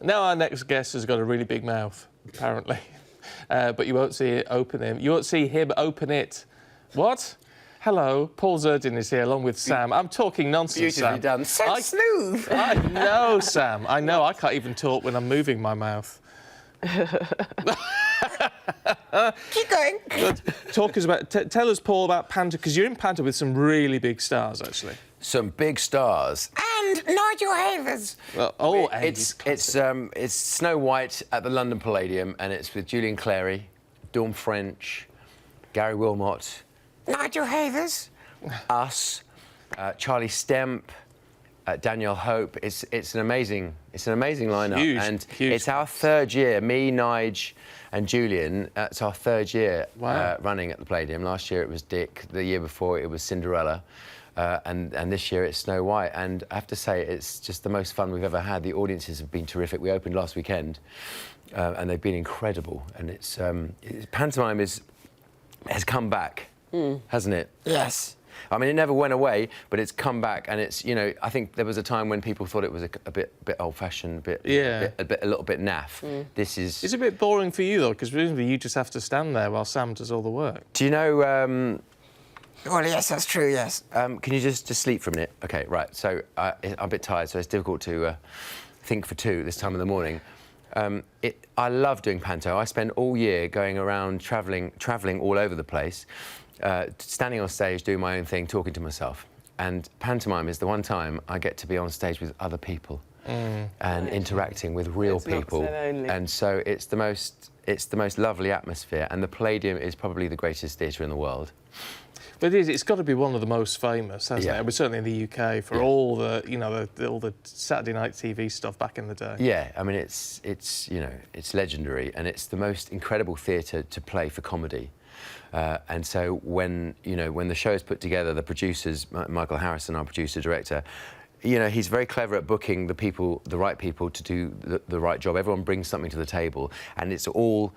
Now our next guest has got a really big mouth, apparently. But you won't see it open him. You won't see him open it. What? Hello, Paul Zerdin is here along with Sam. I'm talking nonsense, Beautifully Sam. done. So smooth. I know, Sam. I know. I can't even talk when I'm moving my mouth. Keep going. Talk us about... tell us, Paul, about Panto, because you're in Panto with some really big stars, actually. Some big stars. And Nigel Havers. Well, It's Snow White at the London Palladium, and it's with Julian Clary, Dawn French, Gary Wilmot, Nigel Havers, us, Charlie Stemp, Danielle Hope. It's an amazing lineup. Huge. It's our third year. Me, Nige, and Julian. It's our third year running at the Palladium. Last year it was Dick. The year before it was Cinderella. And this year it's Snow White, and I have to say it's just the most fun we've ever had. The audiences have been terrific. We opened last weekend, and they've been incredible. And pantomime has come back, hasn't it? Yes. I mean, it never went away, but it's come back, and it's, you know, I think there was a time when people thought it was a bit old-fashioned, a little bit naff. This is... It's a bit boring for you though, because presumably you just have to stand there while Sam does all the work. Do you know? Well, yes, that's true, yes. Can you just sleep for a minute? OK, right. So I'm a bit tired, so it's difficult to think for two this time of the morning. I love doing panto. I spend all year going around travelling all over the place, standing on stage, doing my own thing, talking to myself. And pantomime is the one time I get to be on stage with other people and interacting with real people. And so it's the most lovely atmosphere. And the Palladium is probably the greatest theatre in the world. But it's got to be one of the most famous, hasn't it? But certainly in the UK for all the, you know, all the Saturday night TV stuff back in the day. Yeah, I mean it's you know, it's legendary, and it's the most incredible theatre to play for comedy. And so when the show is put together, the producers, Michael Harrison, our producer director, you know, he's very clever at booking the right people to do the right job. Everyone brings something to the table, and it's all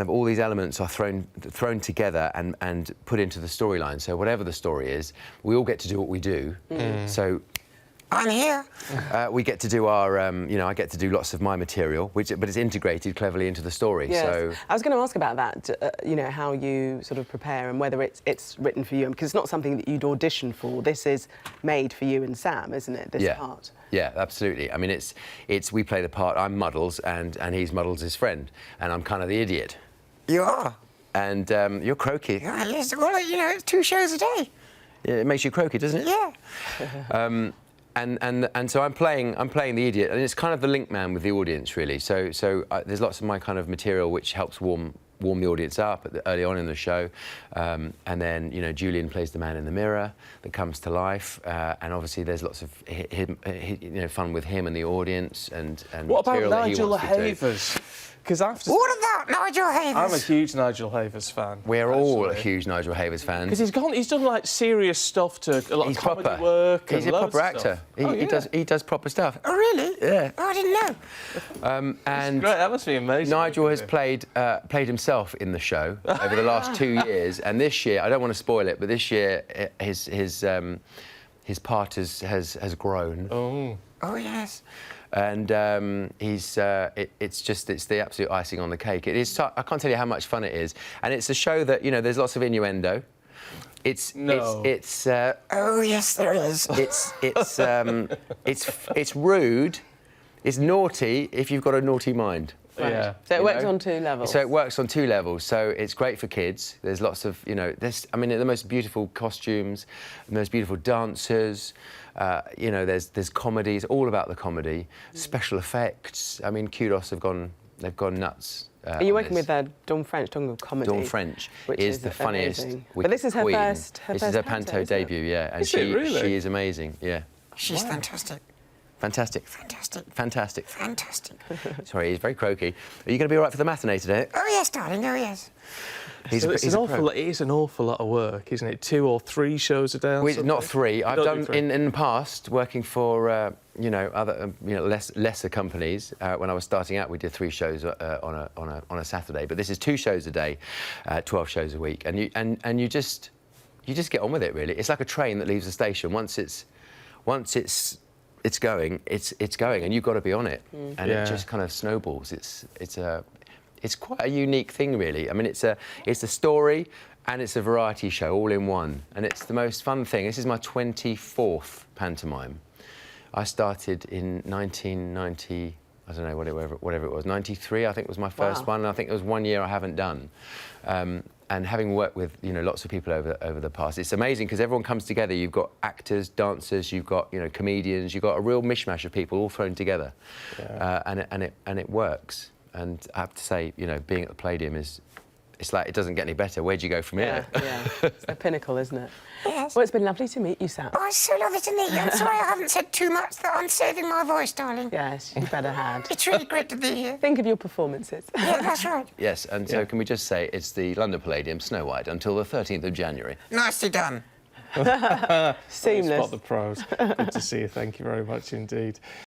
all these elements are thrown together and put into the storyline. So whatever the story is, we all get to do what we do. So I'm here. We get to do our, you know, I get to do lots of my material, but it's integrated cleverly into the story. Yes. So I was going to ask about that. You know, how you sort of prepare and whether it's written for you, because it's not something that you'd audition for. This is made for you and Sam, isn't it? This part. Yeah, absolutely. I mean, we play the part. I'm Muddles, and he's Muddles' friend, and I'm kind of the idiot. You are. And you're croaky. Yeah, well, you know, it's 2 shows a day. Yeah, it makes you croaky, doesn't it? Yeah. And so I'm playing the idiot, and it's kind of the link man with the audience, really. So there's lots of my kind of material which helps warm the audience up early on in the show, and then, you know, Julian plays the man in the mirror that comes to life, and obviously there's lots of fun with him and the audience and what about Nigel Havers? Because what about Nigel Havers? I'm a huge Nigel Havers fan. We're all huge Nigel Havers fans. Because he's done like serious stuff to a lot of comedy work. He's a proper actor. He does proper stuff. Oh really? Yeah. Oh, I didn't know. And great. That must be amazing. Nigel has played himself in the show over the last 2 years, and this year, I don't want to spoil it, but this year his part has grown. Oh. Oh yes. And it's the absolute icing on the cake. It is. I can't tell you how much fun it is, and it's a show that, you know, there's lots of innuendo. It's oh yes, there is. It's rude. It's naughty if you've got a naughty mind. Right. Yeah. So it works on 2 levels. So it works on 2 levels. So it's great for kids. There's lots of, you know, I mean, the most beautiful costumes, the most beautiful dancers. You know, there's comedy. It's all about the comedy. Special effects. I mean, kudos they've gone nuts. Are you working with Dawn French, talking of comedy? Dawn French is the funniest. But this is her first. This is her panto debut, yeah, and she is amazing. Yeah. She's fantastic. Fantastic. Fantastic. Fantastic. Fantastic. Sorry, he's very croaky. Are you going to be all right for the matinee today? Oh, yes, darling. Oh, yes. It is an awful lot of work, isn't it? 2 or 3 shows a day? Not 3. I've done in the past, working for you know, other lesser companies. When I was starting out, we did 3 shows on a Saturday. But this is 2 shows a day, 12 shows a week, and you just get on with it. Really, it's like a train that leaves the station. Once it's it's going, and you've got to be on it, and Yeah. it just kind of snowballs. It's quite a unique thing, really. I mean, it's a story and it's a variety show all in one, and it's the most fun thing. This is my 24th pantomime. I started in 1990. I don't know, whatever it was. 93, I think, was my first one. And I think it was 1 year I haven't done. And having worked with lots of people over the past, it's amazing because everyone comes together. You've got actors, dancers, you've got comedians, you've got a real mishmash of people all thrown together, and it works. And I have to say, being at the Palladium it's like it doesn't get any better. Where do you go from here? Yeah, it's the pinnacle, isn't it? Yes. Well, it's been lovely to meet you, Sam. Oh, it's so lovely to meet you. I'm sorry I haven't said too much, that I'm saving my voice, darling. Yes, you better had. It's really great to be here. Think of your performances. Yeah, that's right. Yes, and so can we just say it's the London Palladium, Snow White, until the 13th of January. Nicely done. Seamless. Spot the pros. Good to see you. Thank you very much indeed.